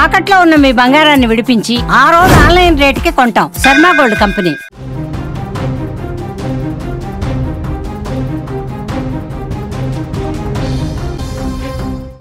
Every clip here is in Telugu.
తాకట్లో ఉన్న మీ బంగారాన్ని విడిపించి ఆ రోజు ఆన్లైన్ రేటుకి కొంటాం. Sharma gold company.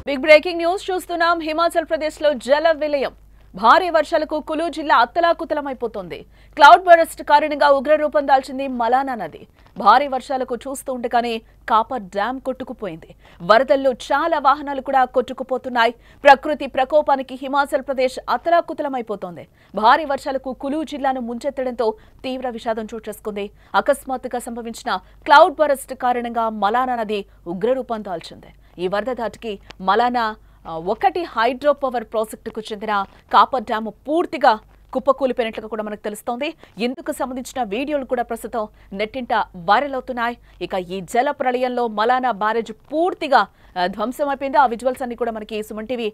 Big breaking news చూస్తున్నాం. హిమాచల్ ప్రదేశ్ లో జల విలయం. భారీ వర్షాలకు కులు జిల్లా అత్తలాకుతలమైపోతోంది. క్లౌడ్ బరస్ట్ కారణంగా ఉగ్రరూపం దాల్చింది మలానా నది. భారీ వర్షాలకు చూస్తూ ఉండగానే కాపర్ డ్యాం కొట్టుకుపోయింది. వరదల్లో చాలా వాహనాలు కూడా కొట్టుకుపోతున్నాయి. ప్రకృతి ప్రకోపానికి హిమాచల్ ప్రదేశ్ అత్తలాకుతలమైపోతోంది. భారీ వర్షాలకు కులు జిల్లాను ముంచెత్తడంతో తీవ్ర విషాదం చోటు చేసుకుంది. అకస్మాత్తుగా సంభవించిన క్లౌడ్ బరస్ట్ కారణంగా మలానా నది ఉగ్రరూపం దాల్చింది. ఈ వరద ధాటికి మలానా 1 హైడ్రో పవర్ ప్రాజెక్టుకు చెందిన కాపర్ డ్యాము పూర్తిగా కుప్పకూలిపోయినట్లుగా కూడా మనకు తెలుస్తోంది. ఇందుకు సంబంధించిన వీడియోలు కూడా ప్రస్తుతం నెట్టింట వైరల్ అవుతున్నాయి. ఇక ఈ జల ప్రళయంలో మలానా బ్యారేజ్ పూర్తిగా ధ్వంసమైపోయింది. ఆ విజువల్స్ అన్ని కూడా మనకి సుమన్ టీవీ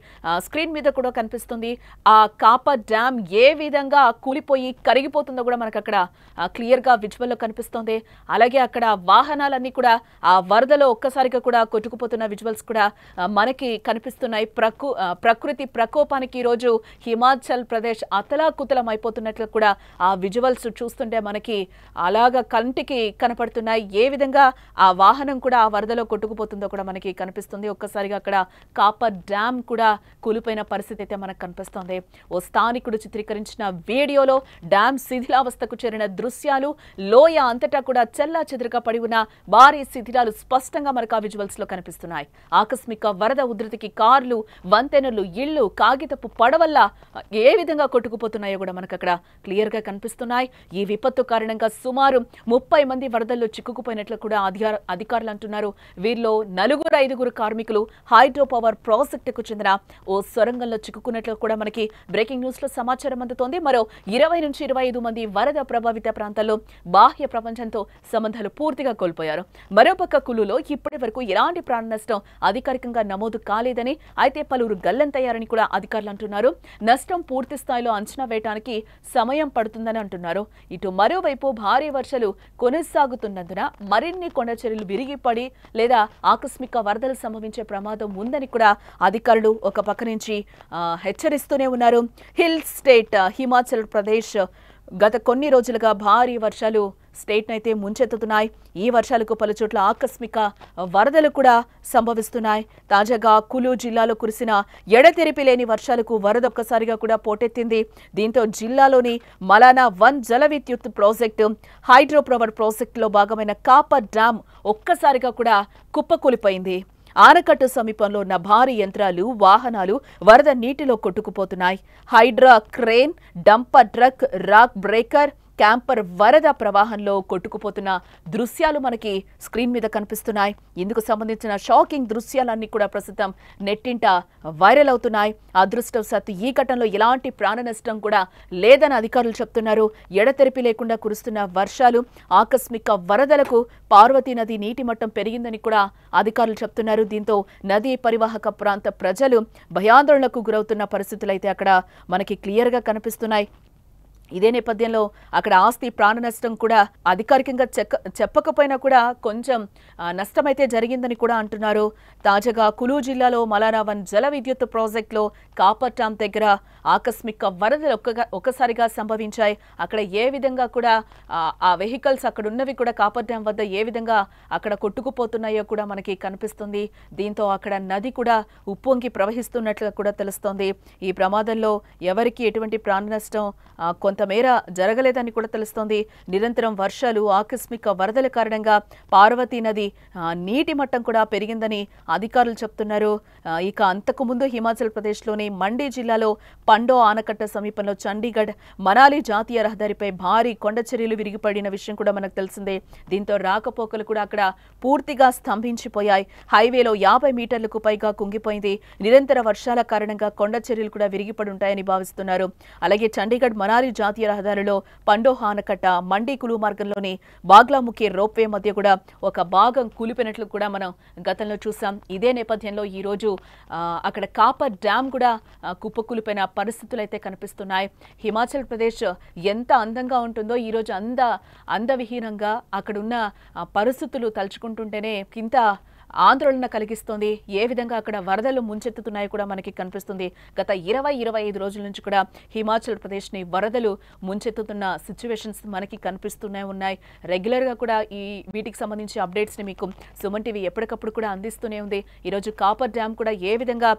స్క్రీన్ మీద కూడా కనిపిస్తుంది. ఆ కాపర్ డ్యామ్ ఏ విధంగా కూలిపోయి కరిగిపోతుందో కూడా మనకు అక్కడ క్లియర్ గా విజువల్లో కనిపిస్తోంది. అలాగే అక్కడ వాహనాలన్నీ కూడా ఆ వరదలో ఒక్కసారిగా కూడా కొట్టుకుపోతున్న విజువల్స్ కూడా మనకి కనిపిస్తున్నాయి. ప్రకృతి ప్రకోపానికి ఈ రోజు హిమాచల్ ప్రదేశ్ అతలాకుతలం అయిపోతున్నట్లు కూడా ఆ విజువల్స్ చూస్తుంటే మనకి అలాగా కంటికి కనపడుతున్నాయి. ఏ విధంగా ఆ వాహనం కూడా ఆ వరదలో కొట్టుకుపోతుందో కూడా మనకి కనిపిస్తుంది. ఒక్కసారిగా అక్కడ కాపర్ డ్యామ్ కూడా కూలిపోయిన పరిస్థితి అయితే మనకు కనిపిస్తోంది. ఓ స్థానికుడు చిత్రీకరించిన వీడియోలో డ్యామ్ శిథిలావస్థకు చేరిన దృశ్యాలు, లోయ అంతటా కూడా చెల్లా చెదురుగా పడి ఉన్న భారీ శిథిలాలు స్పష్టంగా మనకు ఆ విజువల్స్ లో కనిపిస్తున్నాయి. ఆకస్మిక వరద ఉధృతికి కార్లు, వంతెనలు, ఇళ్లు, కాగితపు పడవల్ల ఏ విధంగా కొట్టుకుపోతున్నాయో కూడా మనకు అక్కడ క్లియర్ గా కనిపిస్తున్నాయి. ఈ విపత్తు కారణంగా సుమారు 30 మంది వరదల్లో చిక్కుకుపోయినట్లు కూడా అధికారులు అంటున్నారు. వీరిలో 4-5 కార్మికులు హైడ్రో పవర్ ప్రాజెక్టుకు చెందిన ఓ సొరంగంలో చిక్కుకున్నట్లు కూడా మనకి బ్రేకింగ్ న్యూస్ లో సమాచారం అందుతోంది. మరో 20-25 మంది వరద ప్రభావిత ప్రాంతాల్లో బాహ్య ప్రపంచంతో సంబంధాలు పూర్తిగా కోల్పోయారు. మరోపక్క కులులో ఇప్పటి వరకు ఎలాంటి ప్రాణ నష్టం అధికారికంగా నమోదు కాలేదని, అయితే పలువురు గల్లంతయ్యారని కూడా అధికారులు అంటున్నారు. నష్టం పూర్తి స్థాయిలో అంచనా వేయడానికి సమయం పడుతుందని అంటున్నారు. ఇటు మరోవైపు భారీ వర్షాలు కొనసాగుతున్నందున మరిన్ని కొండ చర్యలు విరిగిపడి లేదా ఆకస్మిక వరదలు సంభవించే ప్రమాదం ఉందని కూడా అధికారులు ఒక పక్క నుంచి హెచ్చరిస్తూనే ఉన్నారు. హిల్ స్టేట్ హిమాచల్ ప్రదేశ్ గత కొన్ని రోజులుగా భారీ వర్షాలు స్టేట్ అయితే ముంచెత్తుతున్నాయి. ఈ వర్షాలకు పలుచోట్ల ఆకస్మిక వరదలు కూడా సంభవిస్తున్నాయి. తాజాగా కులు జిల్లాలో కురిసిన ఎడతెరిపి లేని వర్షాలకు వరద ఒక్కసారిగా కూడా పోటెత్తింది. దీంతో జిల్లాలోని మలానా 1 జల విద్యుత్ ప్రాజెక్టు, హైడ్రో పవర్ ప్రాజెక్టులో భాగమైన కాపర్ డ్యామ్ ఒక్కసారిగా కూడా కుప్పకూలిపోయింది. ఆనకట్టు సమీపంలో ఉన్న భారీ యంత్రాలు, వాహనాలు వరద నీటిలో కొట్టుకుపోతున్నాయి. Hydra crane, dumper truck, rock breaker, camper వరద ప్రవాహంలో కొట్టుకుపోతున్న దృశ్యాలు మనకి స్క్రీన్ మీద కనిపిస్తున్నాయి. ఇందుకు సంబంధించిన షాకింగ్ దృశ్యాలన్నీ కూడా ప్రస్తుతం నెట్టింట వైరల్ అవుతున్నాయి. అదృష్టవశాత్తు ఈ ఘటనలో ఎలాంటి ప్రాణ నష్టం కూడా లేదని అధికారులు చెప్తున్నారు. ఎడతెరిపి లేకుండా కురుస్తున్న వర్షాలు, ఆకస్మిక వరదలకు పార్వతీ నది నీటి మట్టం పెరిగిందని కూడా అధికారులు చెప్తున్నారు. దీంతో నదీ పరివాహక ప్రాంత ప్రజలు భయాందోళనకు గురవుతున్న పరిస్థితులు అయితే అక్కడ మనకి క్లియర్ గా కనిపిస్తున్నాయి. ఇదే నేపథ్యంలో అక్కడ ఆస్తి ప్రాణ నష్టం కూడా అధికారికంగా చెప్పకపోయినా కూడా కొంచెం నష్టమైతే జరిగిందని కూడా అంటున్నారు. తాజాగా కులు జిల్లాలో మలానా 1 జల విద్యుత్ ప్రాజెక్టులో కాపర్ డ్యామ్ దగ్గర ఆకస్మిక వరదలు ఒక్కసారిగా సంభవించాయి. అక్కడ ఏ విధంగా కూడా ఆ వెహికల్స్ అక్కడ ఉన్నవి కూడా కాపర్ డ్యామ్ వద్ద ఏ విధంగా అక్కడ కొట్టుకుపోతున్నాయో కూడా మనకి కనిపిస్తుంది. దీంతో అక్కడ నది కూడా ఉప్పొంగి ప్రవహిస్తున్నట్లుగా కూడా తెలుస్తోంది. ఈ ప్రమాదంలో ఎవరికి ఎటువంటి ప్రాణ నష్టం కొంతమేర జరగలేదని కూడా తెలుస్తోంది. నిరంతరం వర్షాలు, ఆకస్మిక వరదల కారణంగా పార్వతీ నది నీటి మట్టం కూడా పెరిగిందని అధికారులు చెప్తున్నారు. ఇక అంతకు ముందు హిమాచల్ ప్రదేశ్లోని మండి జిల్లాలో పండో ఆనకట్ట సమీపంలో చండీగఢ్ మనాలి జాతీయ రహదారిపై భారీ కొండ చర్యలు విరిగిపడిన విషయం కూడా మనకు తెలిసిందే. దీంతో రాకపోకలు కూడా అక్కడ పూర్తిగా స్తంభించిపోయాయి. హైవేలో 50 మీటర్లకు పైగా కుంగిపోయింది. నిరంతర వర్షాల కారణంగా కొండ చర్యలు కూడా విరిగిపడి ఉంటాయని భావిస్తున్నారు. అలాగే చండీగఢ్ మనాలి జాతీయ రహదారిలో పండోహ్ ఆనకట్ట, మండి కులు మార్గంలోని బాగ్లాముఖి రోప్వే మధ్య కూడా ఒక భాగం కూలిపోయినట్లు కూడా మనం గతంలో చూసాం. ఇదే నేపథ్యంలో ఈ రోజు అక్కడ కాపర్ డ్యామ్ కూడా కుప్పకూలిపోయిన పరిస్థితులు అయితే కనిపిస్తున్నాయి. హిమాచల్ ప్రదేశ్ ఎంత అందంగా ఉంటుందో ఈ రోజు అందవిహీనంగా అక్కడున్న పరిస్థితులు తలుచుకుంటుంటేనే ఇంత ఆందోళన కలిగిస్తోంది. ఏ విధంగా అక్కడ వరదలు ముంచెత్తుతున్నాయో కూడా మనకి కనిపిస్తుంది. గత 20-25 రోజుల నుంచి కూడా హిమాచల్ ప్రదేశ్ ని వరదలు ముంచెత్తుతున్న సిచ్యువేషన్స్ మనకి కనిపిస్తూనే ఉన్నాయి. రెగ్యులర్ గా కూడా వీటికి సంబంధించి అప్డేట్స్ ని మీకు సుమన్ టీవీ ఎప్పటికప్పుడు కూడా అందిస్తూనే ఉంది. ఈ రోజు కాపర్ డ్యామ్ కూడా ఏ విధంగా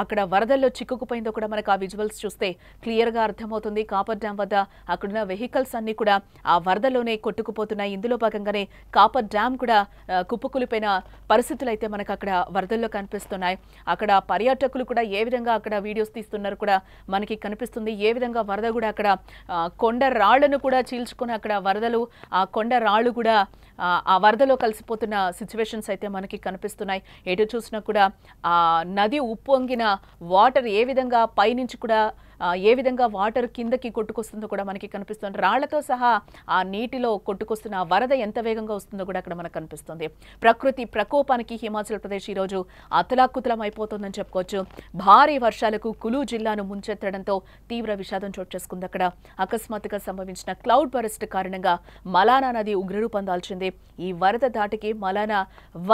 అక్కడ వరదల్లో చిక్కుకుపోయిందో కూడా మనకు ఆ విజువల్స్ చూస్తే క్లియర్ గా అర్థమవుతుంది. కాపర్ డ్యామ్ వద్ద అక్కడున్న వెహికల్స్ అన్ని కూడా ఆ వరదలోనే కొట్టుకుపోతున్నాయి. ఇందులో భాగంగానే కాపర్ డ్యామ్ కూడా కుప్పకూలిపోయిన పరిస్థితులు అయితే మనకు అక్కడ వరదల్లో కనిపిస్తున్నాయి. అక్కడ పర్యాటకులు కూడా ఏ విధంగా అక్కడ వీడియోస్ తీస్తున్నారు కూడా మనకి కనిపిస్తుంది. ఏ విధంగా వరద కూడా అక్కడ కొండ రాళ్లను కూడా చీల్చుకొని అక్కడ వరదలు ఆ కొండ రాళ్లు కూడా ఆ వరదలో కలిసిపోతున్న సిచ్యువేషన్స్ అయితే మనకి కనిపిస్తున్నాయి. ఎటు చూసినా కూడా ఆ నది ఉప్పొంగిన వాటర్ ఏ విధంగా పైనుంచి కూడా ఏ విధంగా వాటర్ కిందకి కొట్టుకొస్తుందో కూడా మనకి కనిపిస్తుంది. రాళ్లతో సహా ఆ నీటిలో కొట్టుకొస్తున్న వరద ఎంత వేగంగా వస్తుందో కూడా అక్కడ మనకు కనిపిస్తుంది. ప్రకృతి ప్రకోపానికి హిమాచల్ ప్రదేశ్ ఈ రోజు అతలాకుతలం అయిపోతుందని చెప్పుకోవచ్చు. భారీ వర్షాలకు కులు జిల్లాను ముంచెత్తడంతో తీవ్ర విషాదం చోటు చేసుకుంది. అక్కడ అకస్మాత్తుగా సంభవించిన క్లౌడ్ బరస్ట్ కారణంగా మలానా నది ఉగ్రరూపం దాల్చింది. ఈ వరద దాటికి మలానా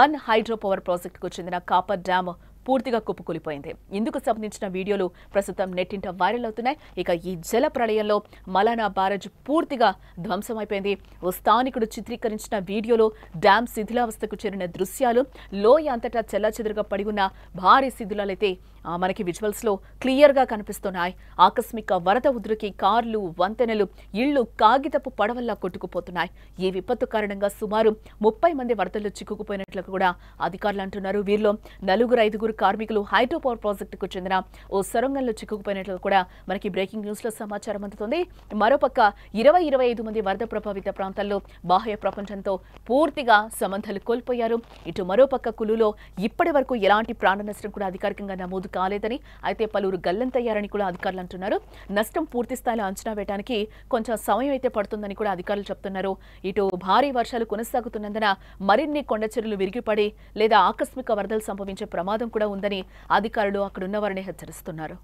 1 హైడ్రో పవర్ ప్రాజెక్టుకు చెందిన కాపర్ డ్యామ్ పూర్తిగా కుప్పకూలిపోయింది. ఇందుకు సంబంధించిన వీడియోలు ప్రస్తుతం నెట్టింట వైరల్ అవుతున్నాయి. ఇక ఈ జల ప్రళయంలో మలానా బ్యారేజ్ పూర్తిగా ధ్వంసమైపోయింది. ఓ స్థానికుడు చిత్రీకరించిన వీడియోలో డ్యామ్ శిథిలావస్థకు చేరిన దృశ్యాలు, లోయ అంతటా చెల్లాచెదురుగా పడి ఉన్న భారీ శిథిలాలైతే మనకి విజువల్స్ లో క్లియర్ గా కనిపిస్తున్నాయి. ఆకస్మిక వరద ఉధృతికి కార్లు, వంతెనలు, ఇళ్లు కాగితపు పడవల్లా కొట్టుకుపోతున్నాయి. ఈ విపత్తు కారణంగా సుమారు 30 మంది వరదల్లో చిక్కుకుపోయినట్లు కూడా అధికారులు అంటున్నారు. వీరిలో 4-5 కార్మికులు హైడ్రో పవర్ ప్రాజెక్టుకు చెందిన ఓ సొరంగంలో చిక్కుకుపోయినట్లు కూడా మనకి బ్రేకింగ్ న్యూస్ లో సమాచారం అందుతుంది. మరోపక్క 20-25 మంది వరద ప్రభావిత ప్రాంతాల్లో బాహ్య ప్రపంచంతో పూర్తిగా సంబంధాలు కోల్పోయారు. ఇటు మరోపక్క కులులో ఇప్పటి వరకు ఎలాంటి ప్రాణ నష్టం కూడా అధికారికంగా నమోదు కాలేదని, అయితే పలువురు గల్లంతయ్యారని కూడా అధికారులు అంటున్నారు. నష్టం పూర్తి స్థాయిలో అంచనా వేయడానికి కొంచెం సమయం అయితే పడుతుందని కూడా అధికారులు చెప్తున్నారు. ఇటు భారీ వర్షాలు కొనసాగుతున్నందున మరిన్ని కొండ చెరువులు విరిగిపడి లేదా ఆకస్మిక వరదలు సంభవించే ప్రమాదం కూడా ఉందని అధికారులు అక్కడున్న వారిని హెచ్చరిస్తున్నారు.